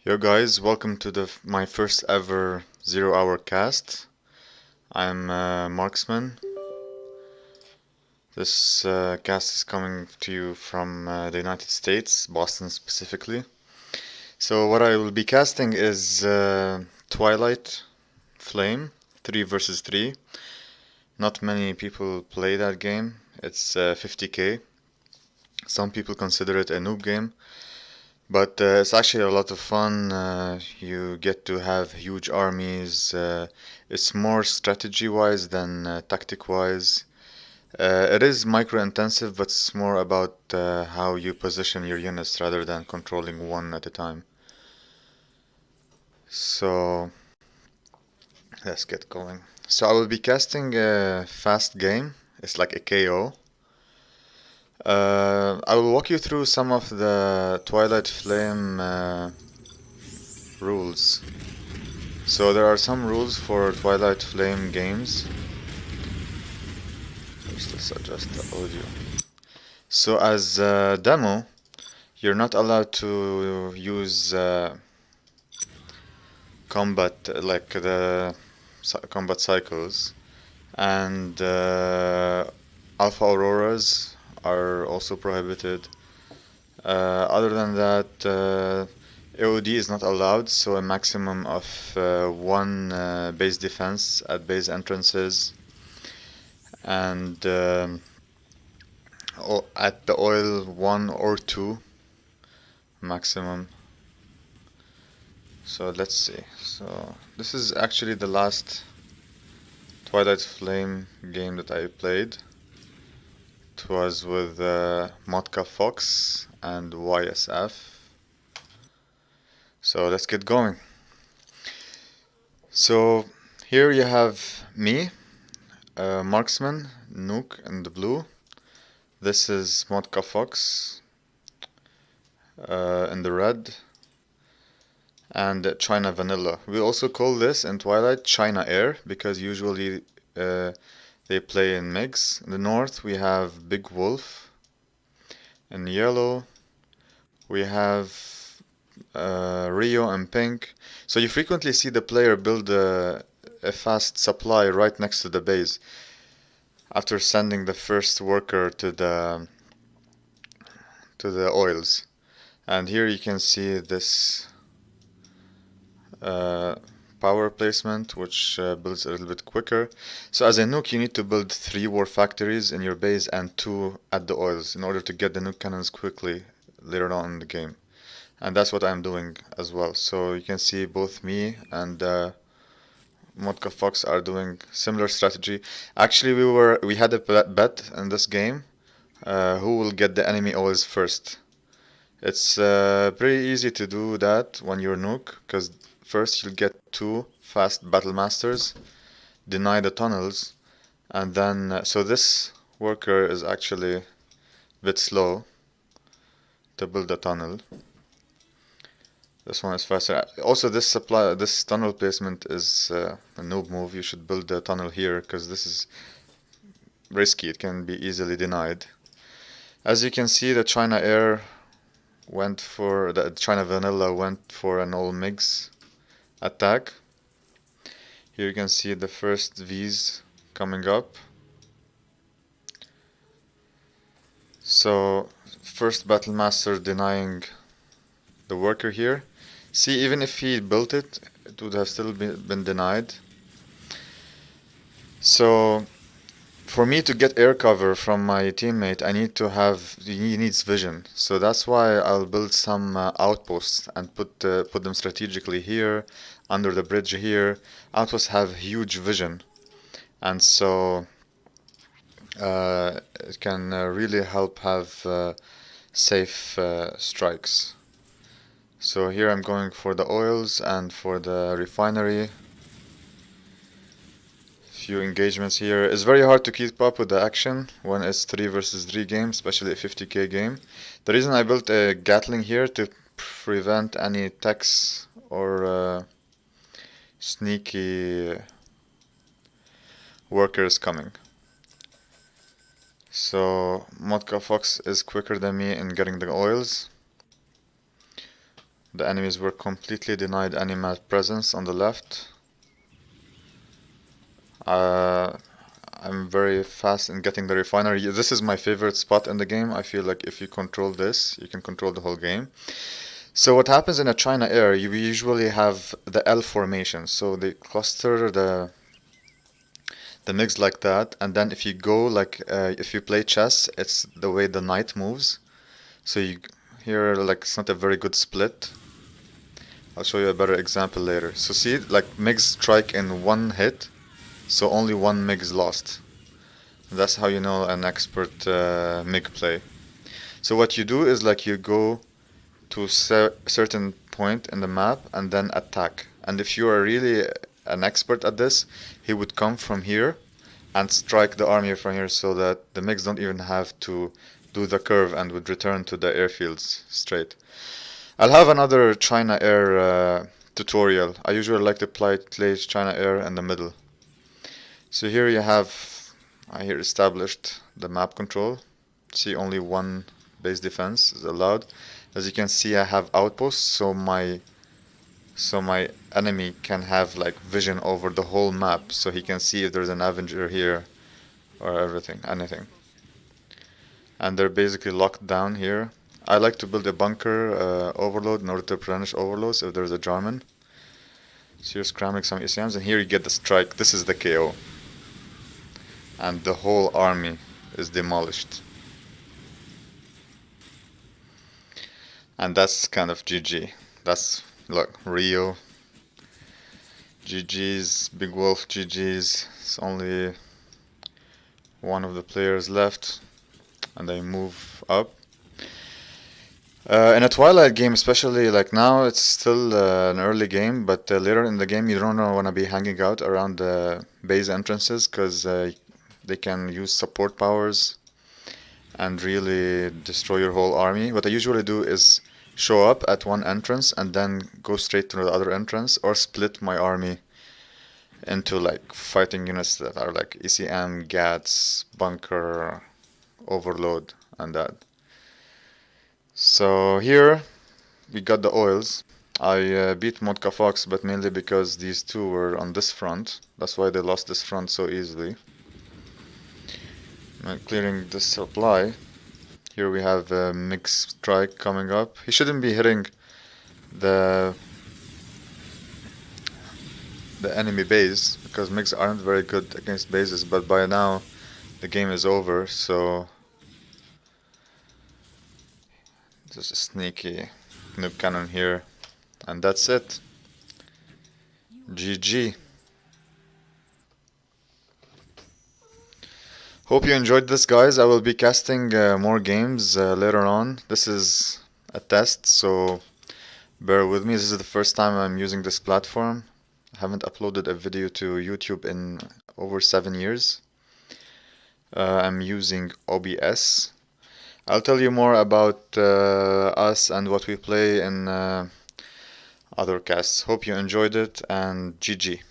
Yo guys, welcome to my first ever 0 hour cast. I'm Marksman. This cast is coming to you from the United States, Boston specifically. So what I will be casting is Twilight Flame 3 versus 3. Not many people play that game. It's 50k. Some people consider it a noob game. But it's actually a lot of fun. You get to have huge armies. It's more strategy-wise than tactic-wise. It is micro-intensive, but it's more about how you position your units rather than controlling one at a time. So let's get going. So I will be casting a fast game. It's like a KO. I will walk you through some of the Twilight Flame rules. So there are some rules for Twilight Flame games. Let's adjust the audio. So as a demo, you're not allowed to use combat, like the combat cycles, and alpha auroras are also prohibited. Other than that, AOD is not allowed, so a maximum of one base defense at base entrances, and at the oil 1 or 2 maximum. So let's see. So this is actually the last Twilight Flame game that I played. It was with Motka Fox and USAF. So let's get going. So here you have me, Marksman, Nuke in the blue. This is Motka Fox in the red. And China Vanilla. We also call this in Twilight China Air because usually they play in MiGs. In the north we have Big Wolf. In yellow we have Rio in pink. So you frequently see the player build a fast supply right next to the base after sending the first worker to the oils. And here you can see this power placement, which builds a little bit quicker. So as a nuke, you need to build 3 war factories in your base and 2 at the oils in order to get the nuke cannons quickly later on in the game. And that's what I'm doing as well. So you can see both me and Motka Fox are doing similar strategy. Actually, we had a bet in this game who will get the enemy oils first. It's pretty easy to do that when you're nuke, because first you'll get 2 fast battle masters, deny the tunnels, and then so this worker is actually a bit slow to build a tunnel. This one is faster. Also, this tunnel placement is a noob move. You should build the tunnel here because this is risky. It can be easily denied. As you can see, the China Air the China Vanilla went for an all MiGs attack. Here you can see the first V's coming up. So first battle master denying the worker here. See, even if he built it, it would have still been denied. So for me to get air cover from my teammate, he needs vision. So that's why I'll build some outposts and put them strategically here, under the bridge here. Outposts have huge vision, and so it can really help have safe strikes. So here I'm going for the oils and for the refinery. Few engagements here. It's very hard to keep up with the action when it's 3 versus 3 game, especially a 50k game. The reason I built a Gatling here to prevent any techs or sneaky workers coming. So Motka Fox is quicker than me in getting the oils. The enemies were completely denied any map presence on the left. I'm very fast in getting the refinery. This is my favorite spot in the game. I feel like if you control this, you can control the whole game. So what happens in a China Air, you usually have the L formation. So they cluster the MiGs like that, and then if you go like if you play chess, it's the way the knight moves. So you here like it's not a very good split. I'll show you a better example later. So see, like MiGs strike in one hit, so only one MiG is lost. That's how you know an expert MiG play. So what you do is like you go to a certain point in the map and then attack. And if you are really an expert at this, he would come from here and strike the army from here so that the MiGs don't even have to do the curve and would return to the airfields straight. I'll have another China Air tutorial. I usually like to play China Air in the middle. So here you have, I here established the map control. See, only one base defense is allowed. As you can see, I have outposts, so my enemy can have like vision over the whole map, so he can see if there's an Avenger here or anything. And they're basically locked down here. I like to build a bunker overload in order to replenish overloads if there's a Jarman. So you're scrambling some ECMs, and here you get the strike. This is the KO. And the whole army is demolished. And that's kind of GG. That's, look, Rio. GG's, Big Wolf, GG's. It's only one of the players left. And they move up. In a Twilight game, especially like now, it's still an early game, but later in the game you don't want to be hanging out around the base entrances because they can use support powers and really destroy your whole army. What I usually do is show up at one entrance and then go straight to the other entrance, or split my army into like fighting units that are like ECM, GATS, bunker, overload, and that. So here we got the oils. I beat Modka Fox, but mainly because these two were on this front. That's why they lost this front so easily. Clearing the supply. Here we have a MiG strike coming up. He shouldn't be hitting the enemy base because MiGs aren't very good against bases, but by now the game is over, so there's a sneaky noob cannon here, and that's it. GG. Hope you enjoyed this, guys. I will be casting more games later on. This is a test, so bear with me. This is the first time I'm using this platform. I haven't uploaded a video to YouTube in over 7 years. I'm using OBS. I'll tell you more about us and what we play in other casts. Hope you enjoyed it, and GG.